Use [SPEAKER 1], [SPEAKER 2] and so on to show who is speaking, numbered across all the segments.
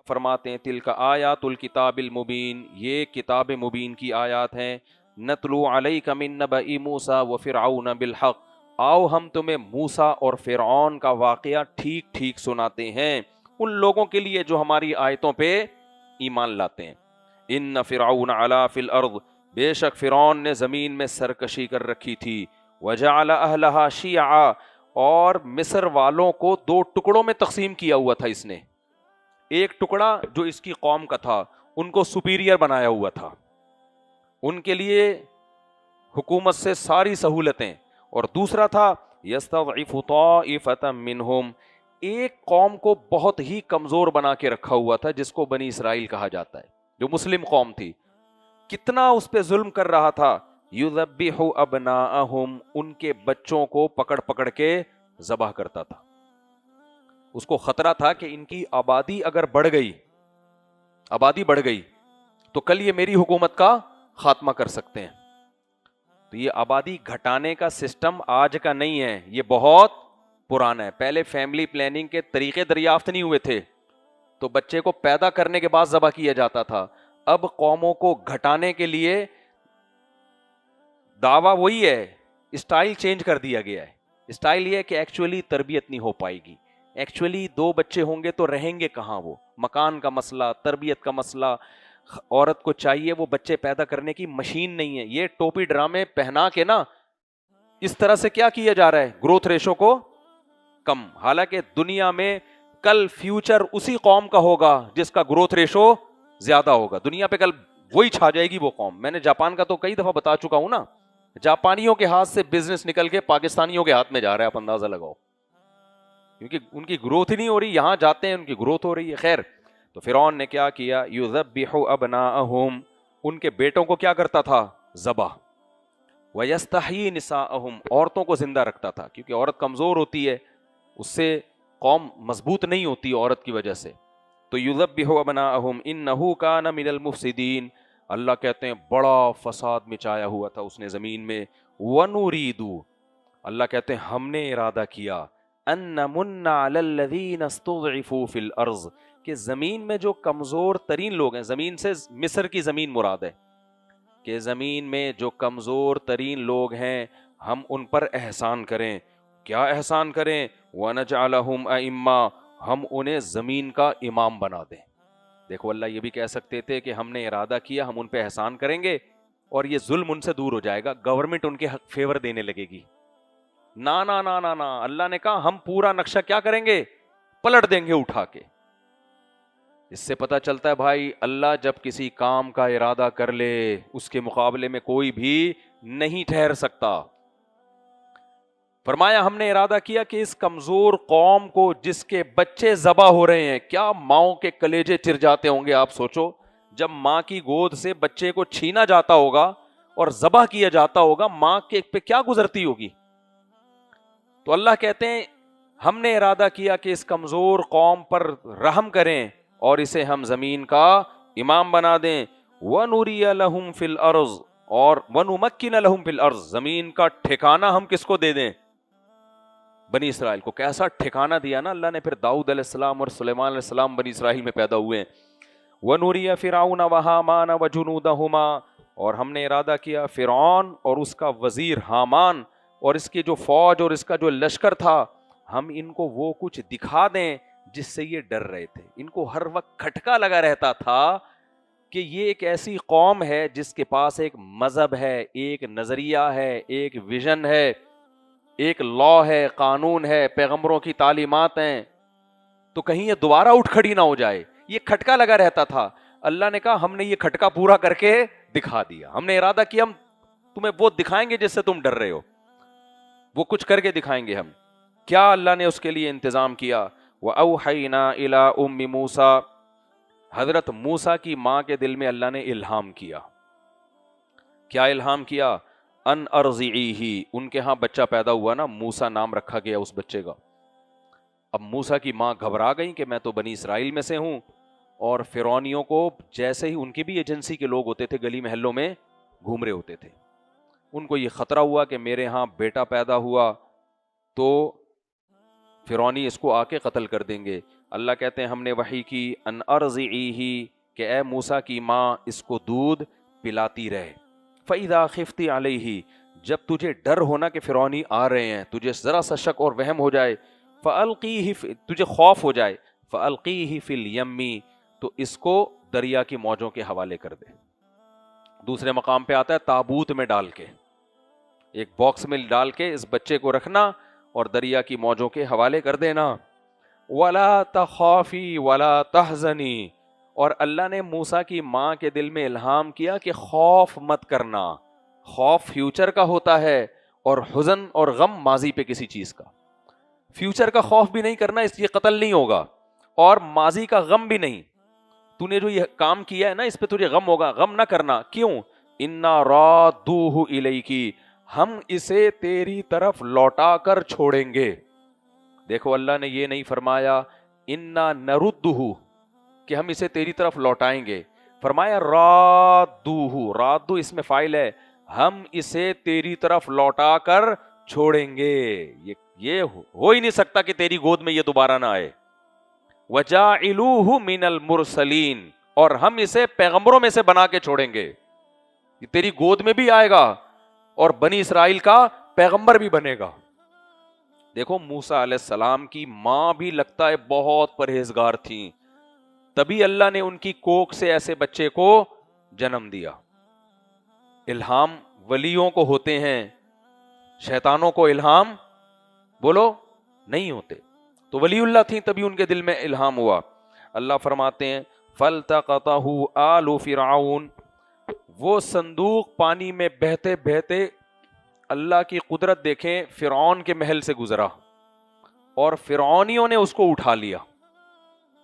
[SPEAKER 1] فرماتے ہیں تلک آیات الکتاب المبین، یہ کتاب مبین کی آیات ہیں، نتلو علیک من نبأ موسیٰ وفرعون بالحق، آؤ ہم تمہیں موسیٰ اور فرعون کا واقعہ ٹھیک ٹھیک سناتے ہیں ان لوگوں کے لیے جو ہماری آیتوں پہ ایمان لاتے ہیں۔ ان فرعون علا فی الارض، بے شک فرعون نے زمین میں سرکشی کر رکھی تھی، وجعل اہلہا شیعا، اور مصر والوں کو دو ٹکڑوں میں تقسیم کیا ہوا تھا اس نے، ایک ٹکڑا جو اس کی قوم کا تھا ان کو سپیریئر بنایا ہوا تھا، ان کے لیے حکومت سے ساری سہولتیں، اور دوسرا تھا یستضعف طائفة منہم، ایک قوم کو بہت ہی کمزور بنا کے رکھا ہوا تھا جس کو بنی اسرائیل کہا جاتا ہے، جو مسلم قوم تھی۔ کتنا اس پہ ظلم کر رہا تھا، یذبح ابناءہم، ان کے بچوں کو پکڑ پکڑ کے ذبح کرتا تھا۔ اس کو خطرہ تھا کہ ان کی آبادی اگر بڑھ گئی تو کل یہ میری حکومت کا خاتمہ کر سکتے ہیں۔ تو یہ آبادی گھٹانے کا سسٹم آج کا نہیں ہے، یہ بہت پرانا ہے۔ پہلے فیملی پلاننگ کے طریقے دریافت نہیں ہوئے تھے تو بچے کو پیدا کرنے کے بعد ذبح کیا جاتا تھا۔ اب قوموں کو گھٹانے کے لیے دعویٰ وہی ہے، اسٹائل چینج کر دیا گیا ہے۔ اسٹائل یہ ہے کہ ایکچولی تربیت نہیں ہو پائے گی، ایکچولی دو بچے ہوں گے تو رہیں گے کہاں، وہ مکان کا مسئلہ، تربیت کا مسئلہ، عورت کو چاہیے وہ بچے پیدا کرنے کی مشین نہیں ہے۔ یہ ٹوپی ڈرامے پہنا کے نا اس طرح سے کیا کیا جا رہا ہے، گروتھ ریشو کو کم، حالانکہ دنیا میں کل فیوچر اسی قوم کا ہوگا جس کا گروتھ ریشو زیادہ ہوگا۔ دنیا پہ کل وہی چھا جائے گی وہ قوم۔ میں نے جاپان کا تو کئی دفعہ بتا چکا ہوں نا، جاپانیوں کے ہاتھ سے بزنس نکل کے پاکستانیوں کے ہاتھ میں جا رہا ہے، آپ اندازہ لگاؤ، کیونکہ ان کی گروتھ ہی نہیں ہو رہی، یہاں جاتے ہیں ان کی گروتھ ہو رہی ہے۔ خیر، تو فرعون نے کیا کیا، یذبح ابناءہم، ان کے بیٹوں کو کیا کرتا تھا، ذبح، ویستحیی نساءہم، عورتوں کو زندہ رکھتا تھا، کیونکہ عورت کمزور ہوتی ہے، اس سے قوم مضبوط نہیں ہوتی عورت کی وجہ سے۔ تو یذبح ابناءہم انہ کان من المفسدین، اللہ کہتے ہیں بڑا فساد مچایا ہوا تھا اس نے زمین میں۔ وَنُرِيدُ، اللہ کہتے ہیں ہم نے ارادہ کیا، ان نمن علی الذین استضعفوا فی الارض، کہ زمین میں جو کمزور ترین لوگ ہیں، زمین سے مصر کی زمین مراد ہے، کہ زمین میں جو کمزور ترین لوگ ہیں ہم ان پر احسان کریں۔ کیا احسان کریں، وَنَجْعَلَهُمْ أَئِمَّةً، ہم انہیں زمین کا امام بنا دیں۔ دیکھو اللہ یہ بھی کہہ سکتے تھے کہ ہم نے ارادہ کیا ہم ان پہ احسان کریں گے اور یہ ظلم ان سے دور ہو جائے گا، گورنمنٹ ان کے فیور دینے لگے گی۔ نا نا نا نا نا، اللہ نے کہا ہم پورا نقشہ کیا کریں گے، پلٹ دیں گے اٹھا کے۔ اس سے پتہ چلتا ہے بھائی اللہ جب کسی کام کا ارادہ کر لے اس کے مقابلے میں کوئی بھی نہیں ٹھہر سکتا۔ فرمایا ہم نے ارادہ کیا کہ اس کمزور قوم کو جس کے بچے ذبح ہو رہے ہیں، کیا ماؤں کے کلیجے چر جاتے ہوں گے، آپ سوچو جب ماں کی گود سے بچے کو چھینا جاتا ہوگا اور ذبح کیا جاتا ہوگا، ماں کے پہ کیا گزرتی ہوگی۔ تو اللہ کہتے ہیں ہم نے ارادہ کیا کہ اس کمزور قوم پر رحم کریں اور اسے ہم زمین کا امام بنا دیں۔ وَنُرِيَ لَهُمْ فِي الْأَرْضِ، اور وَنُمَكِّنَ لَهُمْ فِي الْأَرْضِ، زمین کا ٹھکانہ ہم کس کو دے دیں، بنی اسرائیل کو۔ کیسا ٹھکانہ دیا نا اللہ نے، پھر داؤد علیہ السلام اور سلیمان علیہ السلام بنی اسرائیل میں پیدا ہوئے ہیں۔ وَنُرِيَ فِرْعَوْنَ وَحَامَانَ وَجُنُودَهُمَا، اور ہم نے ارادہ کیا فرعون اور اس کا وزیر حامان اور اس کی جو فوج اور اس کا جو لشکر تھا، ہم ان کو وہ کچھ دکھا دیں جس سے یہ ڈر رہے تھے۔ ان کو ہر وقت کھٹکا لگا رہتا تھا کہ یہ ایک ایسی قوم ہے جس کے پاس ایک مذہب ہے، ایک نظریہ ہے، ایک ویژن ہے، ایک لا ہے، قانون ہے، پیغمبروں کی تعلیمات ہیں، تو کہیں یہ دوبارہ اٹھ کھڑی نہ ہو جائے۔ یہ کھٹکا لگا رہتا تھا۔ اللہ نے کہا ہم نے یہ کھٹکا پورا کر کے دکھا دیا، ہم نے ارادہ کیا ہم تمہیں وہ دکھائیں گے جس سے تم ڈر رہے ہو، وہ کچھ کر کے دکھائیں گے ہم۔ کیا اللہ نے اس کے لیے انتظام کیا، وَأَوْحَيْنَا إِلَىٰ أُمِّ مُوسَىٰ، حضرت موسیٰ کی ماں کے دل میں اللہ نے الہام کیا۔ کیا الہام کیا، ان ارضعیہ، ان کے ہاں بچہ پیدا ہوا نا، موسیٰ نام رکھا گیا اس بچے کا۔ اب موسیٰ کی ماں گھبرا گئی کہ میں تو بنی اسرائیل میں سے ہوں، اور فرعونیوں کو جیسے ہی ان کی بھی ایجنسی کے لوگ ہوتے تھے گلی محلوں میں گھوم رہے ہوتے تھے، ان کو یہ خطرہ ہوا کہ میرے ہاں بیٹا پیدا ہوا تو فرعونی اس کو آ کے قتل کر دیں گے۔ اللہ کہتے ہیں ہم نے وحی کی ان ارضعیہ کہ اے موسیٰ کی ماں اس کو دودھ پلاتی رہے. فَإِذَا خِفْتِ عَلَيْهِ جب تجھے ڈر ہونا کہ فرعونی آ رہے ہیں, تجھے ذرا سا شک اور وہم ہو جائے, فَأَلْقِيهِ تجھے خوف ہو جائے, فَأَلْقِيهِ فِي الْيَمِّ تو اس کو دریا کی موجوں کے حوالے کر دے. دوسرے مقام پہ آتا ہے تابوت میں ڈال کے, ایک باکس میں ڈال کے اس بچے کو رکھنا اور دریا کی موجوں کے حوالے کر دینا. وَلَا تَخَافِي وَلَا تَحْزَنِي اور اللہ نے موسیٰ کی ماں کے دل میں الہام کیا کہ خوف مت کرنا. خوف فیوچر کا ہوتا ہے اور حزن اور غم ماضی پہ کسی چیز کا. فیوچر کا خوف بھی نہیں کرنا, اس لیے قتل نہیں ہوگا, اور ماضی کا غم بھی نہیں. تو نے جو یہ کام کیا ہے نا اس پہ تجھے غم ہوگا, غم نہ کرنا. کیوں؟ اِنَّا رَادُّوهُ إِلَيْكِ ہم اسے تیری طرف لوٹا کر چھوڑیں گے. دیکھو اللہ نے یہ نہیں فرمایا اِنَّا نَرُدُّهُ کہ ہم اسے تیری طرف لوٹائیں گے, فرمایا رَادُّوهُ, رَادُّ اس میں فاعل ہے, ہم اسے تیری طرف لوٹا کر چھوڑیں گے. یہ ہو ہی نہیں سکتا کہ تیری گود میں یہ دوبارہ نہ آئے. وَجَاعِلُوهُ مِنَ الْمُرْسَلِينَ اور ہم اسے پیغمبروں میں سے بنا کے چھوڑیں گے. یہ تیری گود میں بھی آئے گا اور بنی اسرائیل کا پیغمبر بھی بنے گا. دیکھو موسیٰ علیہ السلام کی ماں بھی لگتا ہے بہت پرہیزگار تھیں, تبھی اللہ نے ان کی کوکھ سے ایسے بچے کو جنم دیا. الہام ولیوں کو ہوتے ہیں, شیطانوں کو الہام بولو نہیں ہوتے. تو ولی اللہ تھیں تبھی ان کے دل میں الہام ہوا. اللہ فرماتے ہیں فَالْتَقَطَهُ آلُ فِرْعَوْنَ وہ صندوق پانی میں بہتے بہتے اللہ کی قدرت دیکھیں فرعون کے محل سے گزرا اور فرعونیوں نے اس کو اٹھا لیا.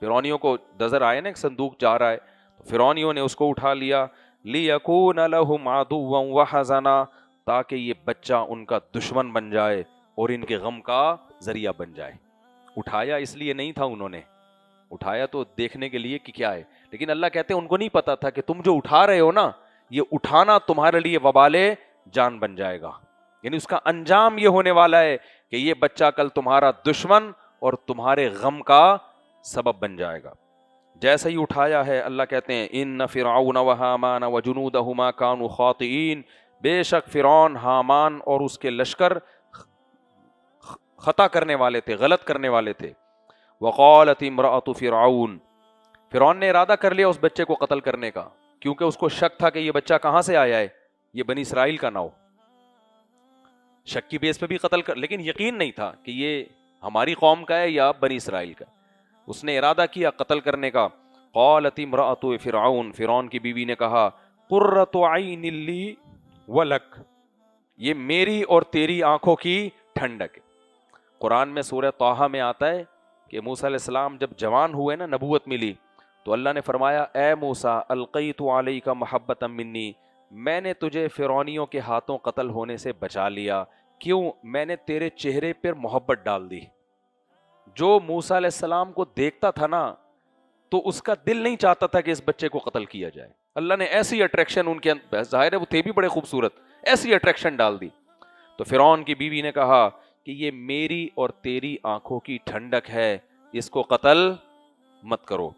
[SPEAKER 1] فرعونیوں کو نظر آئے نا ایک صندوق جا رہا ہے, تو فرعونیوں نے اس کو اٹھا لیا. لِيَكُونَ لَهُمْ عَدُوًّا وَحَزَنًا تاکہ یہ بچہ ان کا دشمن بن جائے اور ان کے غم کا ذریعہ بن جائے. اٹھایا اس لیے نہیں تھا, انہوں نے اٹھایا تو دیکھنے کے لیے کہ کیا ہے, لیکن اللہ کہتے ہیں ان کو نہیں پتا تھا کہ تم جو اٹھا رہے ہو نا یہ اٹھانا تمہارے لیے وبال جان بن جائے گا. یعنی اس کا انجام یہ ہونے والا ہے کہ یہ بچہ کل تمہارا دشمن اور تمہارے غم کا سبب بن جائے گا. جیسے ہی اٹھایا ہے اللہ کہتے ہیں ان فرعون وہامان وجنودہما کانوا خاطئین بے شک فرعون, حامان اور اس کے لشکر خطا کرنے والے تھے, غلط کرنے والے تھے. وقالت امرأۃ فرعون فرعون نے ارادہ کر لیا اس بچے کو قتل کرنے کا, کیونکہ اس کو شک تھا کہ یہ بچہ کہاں سے آیا ہے, یہ بنی اسرائیل کا نہ ہو. شک کی بیس پہ بھی قتل کر, لیکن یقین نہیں تھا کہ یہ ہماری قوم کا ہے یا بنی اسرائیل کا. اس نے ارادہ کیا قتل کرنے کا. قالت امرأۃ فرعون فرعون کی بیوی نے کہا قرۃ عین لی ولک یہ میری اور تیری آنکھوں کی ٹھنڈک. قرآن میں سورہ طٰہٰ میں آتا ہے کہ موسیٰ علیہ السلام جب جوان ہوئے نا, نبوت ملی, تو اللہ نے فرمایا اے موسیٰ القیت علیک محبۃ منی میں نے تجھے فرعونیوں کے ہاتھوں قتل ہونے سے بچا لیا. کیوں؟ میں نے تیرے چہرے پر محبت ڈال دی. جو موسیٰ علیہ السلام کو دیکھتا تھا نا تو اس کا دل نہیں چاہتا تھا کہ اس بچے کو قتل کیا جائے. اللہ نے ایسی اٹریکشن ان کے, ظاہر ہے وہ تھے بھی بڑے خوبصورت, ایسی اٹریکشن ڈال دی. تو فرعون کی بیوی نے کہا کہ یہ میری اور تیری آنکھوں کی ٹھنڈک ہے, اس کو قتل مت کرو.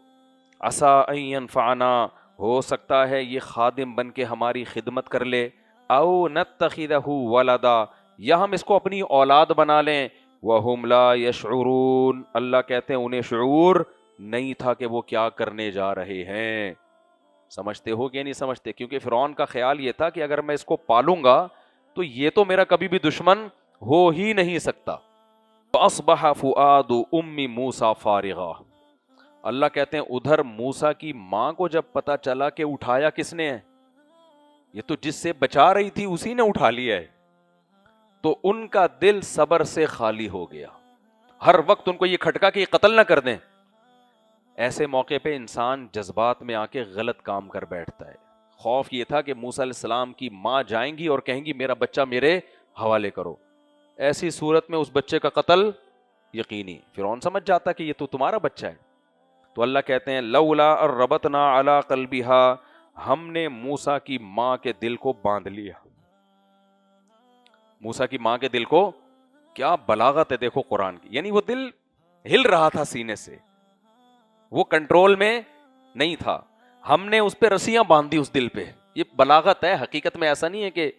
[SPEAKER 1] عسیٰ ان ینفعنا ہو سکتا ہے یہ خادم بن کے ہماری خدمت کر لے, او نتخذہ ولدا یا ہم اس کو اپنی اولاد بنا لیں. وہم لا یشعرون اللہ کہتے ہیں انہیں شعور نہیں تھا کہ وہ کیا کرنے جا رہے ہیں. سمجھتے ہو کہ نہیں سمجھتے؟ کیونکہ فرعون کا خیال یہ تھا کہ اگر میں اس کو پالوں گا تو یہ تو میرا کبھی بھی دشمن ہو ہی نہیں سکتا. فاصبح فؤاد ام موسیٰ فارغا اللہ کہتے ہیں ادھر موسیٰ کی ماں کو جب پتا چلا کہ اٹھایا کس نے ہے, یہ تو جس سے بچا رہی تھی اسی نے اٹھا لیا ہے, تو ان کا دل صبر سے خالی ہو گیا. ہر وقت ان کو یہ کھٹکا کہ یہ قتل نہ کر دیں. ایسے موقع پہ انسان جذبات میں آ کے غلط کام کر بیٹھتا ہے. خوف یہ تھا کہ موسیٰ علیہ السلام کی ماں جائیں گی اور کہیں گی میرا بچہ میرے حوالے کرو. ایسی صورت میں اس بچے کا قتل یقینی. فرعون سمجھ جاتا کہ یہ تو تمہارا بچہ ہے. تو اللہ کہتے ہیں لولا ربطنا علی قلبہا ہم نے موسیٰ کی ماں کے دل کو باندھ لیا. موسیٰ کی ماں کے دل کو, کیا بلاغت ہے دیکھو قرآن کی, یعنی وہ دل ہل رہا تھا سینے سے, وہ کنٹرول میں نہیں تھا. ہم نے اس پہ رسیاں باندھ دی اس دل پہ. یہ بلاغت ہے, حقیقت میں ایسا نہیں ہے کہ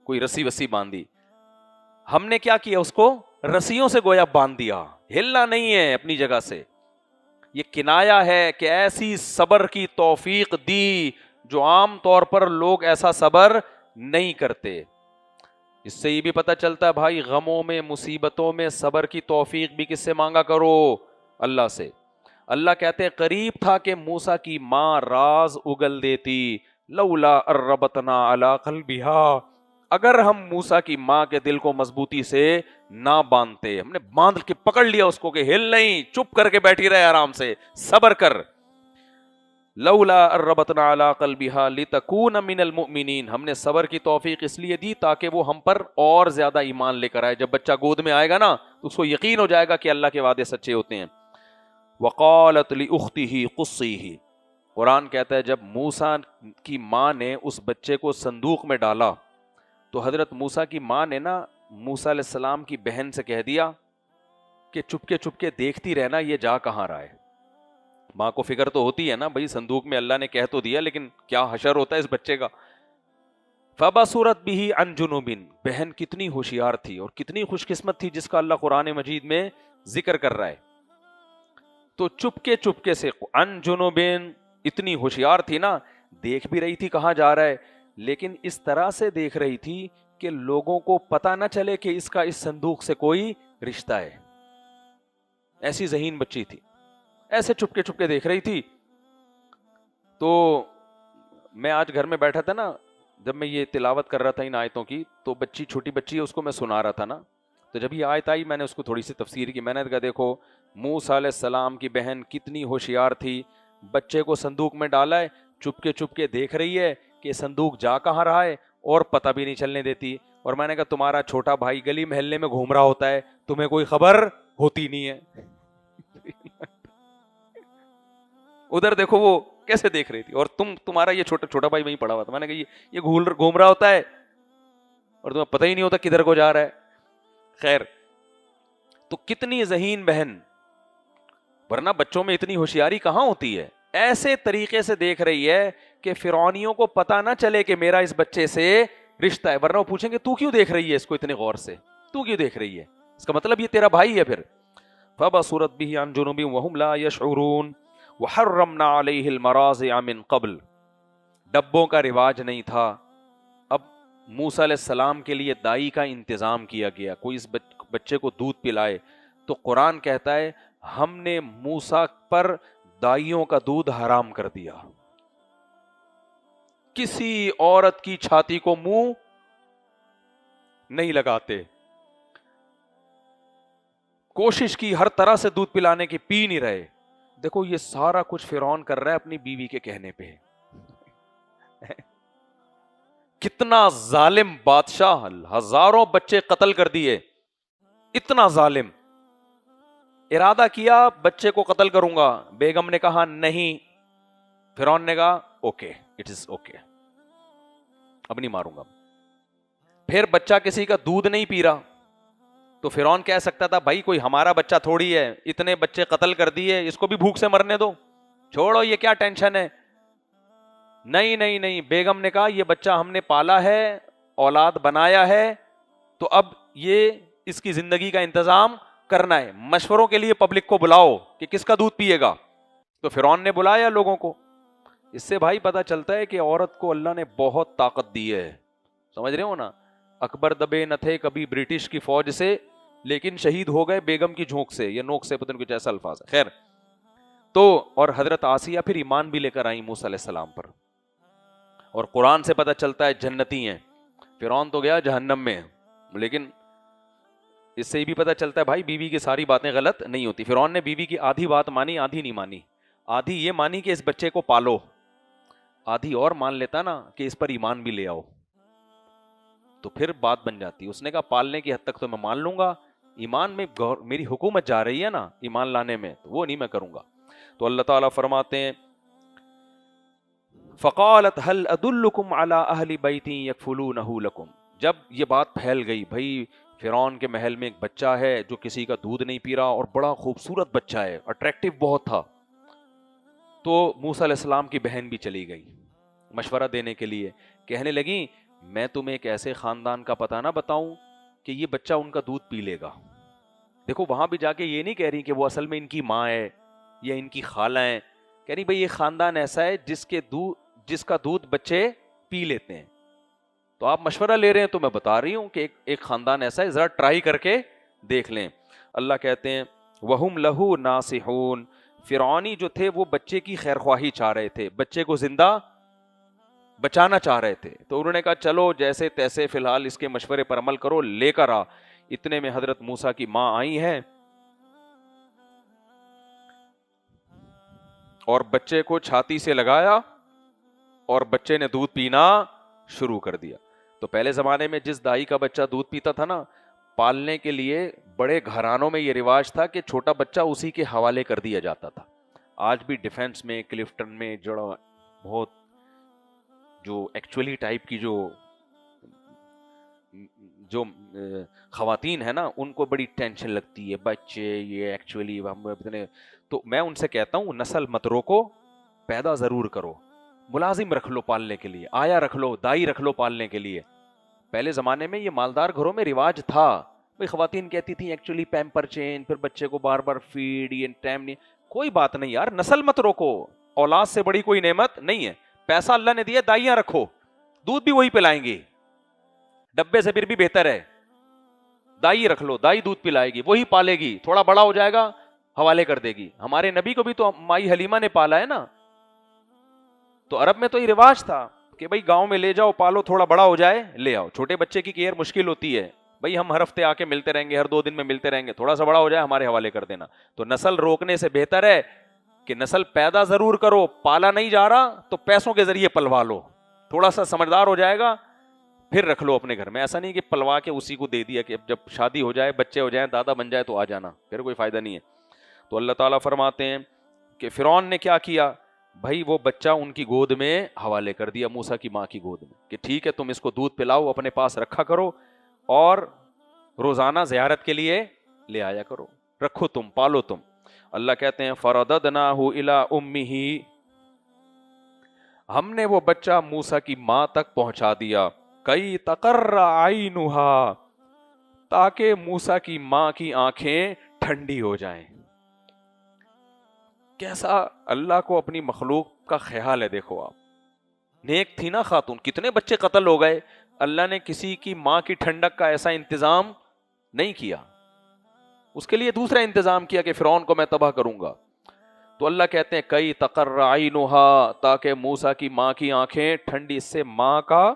[SPEAKER 1] کوئی رسی وسی باندھی. ہم نے کیا کیا, اس کو رسیوں سے گویا باندھ دیا, ہلنا نہیں ہے اپنی جگہ سے. یہ کنایا ہے کہ ایسی صبر کی توفیق دی جو عام طور پر لوگ ایسا صبر نہیں کرتے. اس سے یہ بھی پتہ چلتا ہے بھائی, غموں میں مصیبتوں میں صبر کی توفیق بھی کس سے مانگا کرو, اللہ سے. اللہ کہتے ہیں قریب تھا کہ موسیٰ کی ماں راز اگل دیتی, لولا اربتنا علی قلبها, اگر ہم موسیٰ کی ماں کے دل کو مضبوطی سے نہ باندھتے, ہم نے باندھ کے پکڑ لیا اس کو کہ ہل نہیں, چپ کر کے بیٹھی رہے آرام سے, صبر کر. لولا اربتنا علی قلبها لتکون من المؤمنین, ہم نے صبر کی توفیق اس لیے دی تاکہ وہ ہم پر اور زیادہ ایمان لے کر آئے. جب بچہ گود میں آئے گا نا تو اس کو یقین ہو جائے گا کہ اللہ کے وعدے سچے ہوتے ہیں. وقالت لاختہ قصیہ, قرآن کہتا ہے جب موسیٰ کی ماں نے اس بچے کو صندوق میں ڈالا تو حضرت موسیٰ کی ماں نے نا موسیٰ علیہ السلام کی بہن سے کہہ دیا کہ چپ کے دیکھتی رہنا یہ جا کہاں رہا ہے. ماں کو فکر تو ہوتی ہے نا بھئی, صندوق میں اللہ نے کہہ تو دیا لیکن کیا حشر ہوتا ہے اس بچے کا. فبصرت به عن جنوب, بہن کتنی ہوشیار تھی اور کتنی خوش قسمت تھی جس کا اللہ قرآن مجید میں ذکر کر رہا ہے. تو چپکے سے عن جنوب, اتنی ہوشیار تھی نا, دیکھ بھی رہی تھی کہاں جا رہا ہے, لیکن اس طرح سے دیکھ رہی تھی کہ لوگوں کو پتہ نہ چلے کہ اس کا اس صندوق سے کوئی رشتہ ہے. ایسی ذہین بچی تھی, ایسے چپکے دیکھ رہی تھی. تو میں آج گھر میں بیٹھا تھا نا, جب میں یہ تلاوت کر رہا تھا ان آیتوں کی, تو چھوٹی بچی ہے, اس کو میں سنا رہا تھا نا, تو جب یہ آیت آئی میں نے اس کو تھوڑی سی تفسیر کی. میں نے کہا دیکھو موسیٰ علیہ السلام کی بہن کتنی ہوشیار تھی, بچے کو صندوق میں ڈالا ہے, چپکے دیکھ رہی ہے کہ صندوق جا کہاں رہا ہے اور پتہ بھی نہیں چلنے دیتی. اور میں نے کہا تمہارا چھوٹا بھائی گلی محلے میں گھوم رہا ہوتا ہے, تمہیں کوئی خبر ہوتی نہیں ہے. ادھر دیکھو وہ کیسے دیکھ رہی تھی, اور تمہارا یہ چھوٹا بھائی وہیں پڑا ہوا تھا. میں نے کہا یہ گھوم رہا ہوتا ہے اور تمہیں پتہ ہی نہیں ہوتا کدھر کو جا رہا ہے. خیر, تو کتنی ذہین بہن, ورنہ بچوں میں اتنی ہوشیاری کہاں ہوتی ہے. ایسے طریقے سے دیکھ رہی ہے کہ فرعونیوں کو پتہ نہ چلے کہ میرا اس بچے سے رشتہ ہے, ورنہ وہ پوچھیں گے تو کیوں دیکھ رہی ہے اس کو اتنے غور سے, تو کیوں دیکھ رہی ہے, اس کا مطلب یہ تیرا بھائی ہے. پھر فبصرت به عن جنوب وهم لا يشعرون وحرمنا عليه المراضع من قبل, ڈبوں کا رواج نہیں تھا, اب موسیٰ علیہ السلام کے لیے دائی کا انتظام کیا گیا, کوئی اس بچے کو دودھ پلائے. تو قرآن کہتا ہے ہم نے موسیٰ پر دائیوں کا دودھ حرام کر دیا. کسی عورت کی چھاتی کو منہ نہیں لگاتے, کوشش کی ہر طرح سے دودھ پلانے کی, پی نہیں رہے. دیکھو یہ سارا کچھ فرعون کر رہا ہے اپنی بیوی کے کہنے پہ. کتنا ظالم بادشاہ, ہزاروں بچے قتل کر دیے, اتنا ظالم. ارادہ کیا بچے کو قتل کروں گا, بیگم نے کہا نہیں, فرعون نے کہا اوکے اٹ از اوکے, اب نہیں ماروں گا. پھر بچہ کسی کا دودھ نہیں پی رہا, تو فرعون کہہ سکتا تھا بھائی کوئی ہمارا بچہ تھوڑی ہے, اتنے بچے قتل کر دیے, اس کو بھی بھوک سے مرنے دو, چھوڑو یہ کیا ٹینشن ہے. نہیں, بیگم نے کہا یہ بچہ ہم نے پالا ہے, اولاد بنایا ہے, تو اب یہ اس کی زندگی کا انتظام کرنا ہے. مشوروں کے لیے پبلک کو بلاؤ کہ کس کا دودھ پیے گا. تو فرعون نے بلایا لوگوں کو. اس سے بھائی پتا چلتا ہے کہ عورت کو اللہ نے بہت طاقت دی ہے, سمجھ رہے ہو نا. اکبر دبے نہ تھے کبھی برٹش کی فوج سے, لیکن شہید ہو گئے بیگم کی جھونک سے یا نوک سے, پتہ نہیں کچھ ایسا الفاظ ہے. خیر, تو اور حضرت آسیہ پھر ایمان بھی لے کر آئیں موسیٰ علیہ السلام پر. اور قرآن سے پتہ چلتا ہے جنتی ہیں. فرعون تو گیا جہنم میں, لیکن اس سے بھی پتہ چلتا ہے بھائی بیوی کی ساری باتیں غلط نہیں ہوتی. فرعون نے بیوی کی آدھی بات مانی, آدھی نہیں مانی. آدھی یہ مانی کہ اس بچے کو پالو, آدھی اور مان لیتا نا کہ اس پر ایمان بھی لے آؤ, تو پھر بات بن جاتی. اس نے کہا پالنے کی حد تک تو میں مان لوں گا, ایمان میں میری حکومت جا رہی ہے نا ایمان لانے میں, تو وہ نہیں میں کروں گا. تو اللہ تعالیٰ فرماتے ہیں فقالت هل ادلکم علی اہل بیت یکفلونہ لکم, جب یہ بات پھیل گئی بھائی فرعون کے محل میں ایک بچہ ہے جو کسی کا دودھ نہیں پی رہا اور بڑا خوبصورت بچہ ہے, اٹریکٹیو بہت تھا, تو موسیٰ علیہ السلام کی بہن بھی چلی گئی مشورہ دینے کے لیے. کہنے لگی میں تمہیں ایک ایسے خاندان کا پتہ نہ بتاؤں کہ یہ بچہ ان کا دودھ پی لے گا. دیکھو وہاں بھی جا کے یہ نہیں کہہ رہی کہ وہ اصل میں ان کی ماں ہے یا ان کی خالہ ہیں, کہہ رہی بھئی یہ خاندان ایسا ہے جس کا دودھ بچے پی لیتے ہیں. تو آپ مشورہ لے رہے ہیں تو میں بتا رہی ہوں کہ ایک خاندان ایسا ہے, ذرا ٹرائی کر کے دیکھ لیں. اللہ کہتے ہیں وَهُمْ لَهُ نَاصِحُونَ, فرعونی جو تھے وہ بچے کی خیر خواہی چاہ رہے تھے, بچے کو زندہ بچانا چاہ رہے تھے. تو انہوں نے کہا چلو جیسے تیسے فی الحال اس کے مشورے پر عمل کرو, لے کر آ. اتنے میں حضرت موسیٰ کی ماں آئی ہیں اور بچے کو چھاتی سے لگایا اور بچے نے دودھ پینا شروع کر دیا. تو پہلے زمانے میں جس دائی کا بچہ دودھ پیتا تھا نا, پالنے کے لیے بڑے گھرانوں میں یہ رواج تھا کہ چھوٹا بچہ اسی کے حوالے کر دیا جاتا تھا. آج بھی ڈیفنس میں, کلفٹن میں جڑا بہت جو ایکچولی ٹائپ کی جو خواتین ہیں نا, ان کو بڑی ٹینشن لگتی ہے بچے یہ ایکچولی ہم اتنے. تو میں ان سے کہتا ہوں نسل مت روکو, پیدا ضرور کرو, ملازم رکھ لو پالنے کے لیے, آیا رکھ لو, دائی رکھ لو پالنے کے لیے. پہلے زمانے میں یہ مالدار گھروں میں رواج تھا. بھئی خواتین کہتی تھیں ایکچولی پیمپر چینج, پھر بچے کو بار بار فیڈ, یہ ٹائم نہیں. کوئی بات نہیں یار, نسل مت روکو, اولاد سے بڑی کوئی نعمت نہیں ہے. پیسہ اللہ نے دیا, دائیاں رکھو, دودھ بھی وہی پلائیں گی, ڈبے سے پھر بھی بہتر ہے. دائی رکھ لو, دائی دودھ پلائے گی, وہی پالے گی, تھوڑا بڑا ہو جائے گا حوالے کر دے گی. ہمارے نبی کو بھی تو مائی حلیمہ نے پالا ہے نا. تو عرب میں تو یہ رواج تھا کہ بھئی گاؤں میں لے جاؤ, پالو, تھوڑا بڑا ہو جائے لے آؤ. چھوٹے بچے کی کیئر مشکل ہوتی ہے, بھئی ہم ہر ہفتے آ کے ملتے رہیں گے, ہر 2 دن میں ملتے رہیں گے, تھوڑا سا بڑا ہو جائے ہمارے حوالے کر دینا. تو نسل روکنے سے بہتر ہے کہ نسل پیدا ضرور کرو, پالا نہیں جا رہا تو پیسوں کے ذریعے پلوا لو, تھوڑا سا سمجھدار ہو جائے گا پھر رکھ لو اپنے گھر میں. ایسا نہیں کہ پلوا کے اسی کو دے دیا کہ جب شادی ہو جائے, بچے ہو جائیں, دادا بن جائے تو آ جانا, پھر کوئی فائدہ نہیں ہے. تو اللہ تعالیٰ فرماتے ہیں کہ فرعون نے کیا کیا, بھائی وہ بچہ ان کی گود میں حوالے کر دیا, موسیٰ کی ماں کی گود میں, کہ ٹھیک ہے تم اس کو دودھ پلاؤ, اپنے پاس رکھا کرو اور روزانہ زیارت کے لیے لے آیا کرو, رکھو تم, پالو تم. اللہ کہتے ہیں فرددناہ الی امہ, ہم نے وہ بچہ موسیٰ کی ماں تک پہنچا دیا, کئی تقر عینھا, تاکہ موسیٰ کی ماں کی آنکھیں ٹھنڈی ہو جائیں. کیسا اللہ کو اپنی مخلوق کا خیال ہے. دیکھو آپ, نیک تھی نا خاتون, کتنے بچے قتل ہو گئے, اللہ نے کسی کی ماں کی ٹھنڈک کا ایسا انتظام نہیں کیا, اس کے لیے دوسرا انتظام کیا کہ فرعون کو میں تباہ کروں گا. تو اللہ کہتے ہیں کئی تقر عینھا, تاکہ موسیٰ کی ماں کی آنکھیں ٹھنڈی. اس سے ماں کا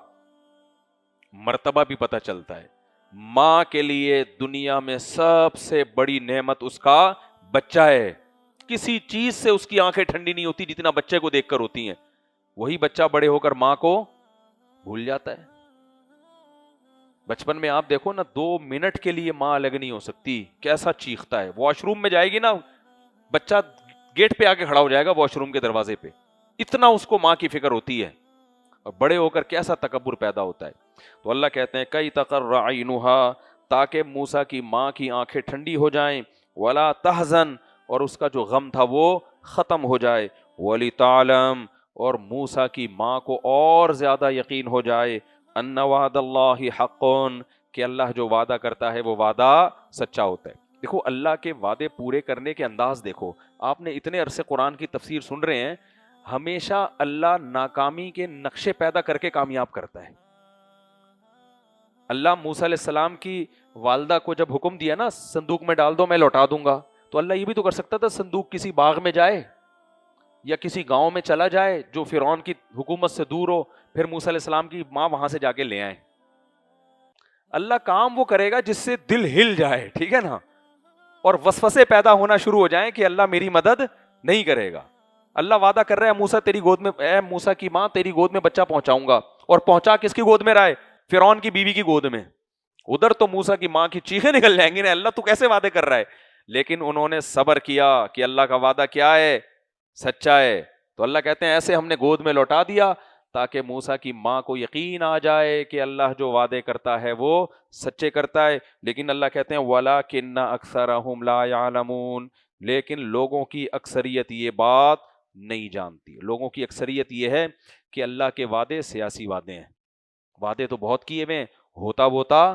[SPEAKER 1] مرتبہ بھی پتہ چلتا ہے. ماں کے لیے دنیا میں سب سے بڑی نعمت اس کا بچہ ہے. کسی چیز سے اس کی آنکھیں ٹھنڈی نہیں ہوتی جتنا بچے کو دیکھ کر ہوتی ہیں. وہی بچہ بڑے ہو کر ماں کو بھول جاتا ہے. بچپن میں آپ دیکھو نا, 2 منٹ کے لیے ماں الگ نہیں ہو سکتی, کیسا چیختا ہے. واش روم میں جائے گی نا, بچہ گیٹ پہ آ کے کھڑا ہو جائے گا واش روم کے دروازے پہ, اتنا اس کو ماں کی فکر ہوتی ہے. اور بڑے ہو کر کیسا تکبر پیدا ہوتا ہے. تو اللہ کہتے ہیں کئی تقر عینھا, تاکہ موسیٰ کی ماں کی آنکھیں ٹھنڈی ہو جائیں, ولا تحزن, اور اس کا جو غم تھا وہ ختم ہو جائے, ولتعلم, اور موسیٰ کی ماں کو اور زیادہ یقین ہو جائے, ان وعد اللہ حق, کہ اللہ جو وعدہ کرتا ہے وہ وعدہ سچا ہوتا ہے. دیکھو اللہ کے وعدے پورے کرنے کے انداز دیکھو. آپ نے اتنے عرصے قرآن کی تفسیر سن رہے ہیں, ہمیشہ اللہ ناکامی کے نقشے پیدا کر کے کامیاب کرتا ہے. اللہ موسیٰ علیہ السلام کی والدہ کو جب حکم دیا نا صندوق میں ڈال دو میں لوٹا دوں گا, تو اللہ یہ بھی تو کر سکتا تھا صندوق کسی باغ میں جائے یا کسی گاؤں میں چلا جائے جو فرعون کی حکومت سے دور ہو, پھر موسیٰ علیہ السلام کی ماں وہاں سے جا کے لے آئے. اللہ کام وہ کرے گا جس سے دل ہل جائے, ٹھیک ہے نا, اور وسوسے پیدا ہونا شروع ہو جائیں کہ اللہ میری مدد نہیں کرے گا. اللہ وعدہ کر رہا ہے موسیٰ تیری گود میں, اے موسیٰ کی ماں تیری گود میں بچہ پہنچاؤں گا, اور پہنچا کس کی گود میں رہا ہے, فرعون کی بیوی کی گود میں. ادھر تو موسیٰ کی ماں کی چیخیں نکل جائیں گی نا, اللہ تو کیسے وعدے کر رہا ہے, لیکن انہوں نے صبر کیا کہ اللہ کا وعدہ کیا ہے, سچا ہے. تو اللہ کہتے ہیں ایسے ہم نے گود میں لوٹا دیا تاکہ موسیٰ کی ماں کو یقین آ جائے کہ اللہ جو وعدے کرتا ہے وہ سچے کرتا ہے. لیکن اللہ کہتے ہیں وَلَكِنَّ أَكْثَرَهُمْ لَا يَعْلَمُونَ, لیکن لوگوں کی اکثریت یہ بات نہیں جانتی. لوگوں کی اکثریت یہ ہے کہ اللہ کے وعدے سیاسی وعدے ہیں, وعدے تو بہت کیے ہوئے ہیں, ہوتا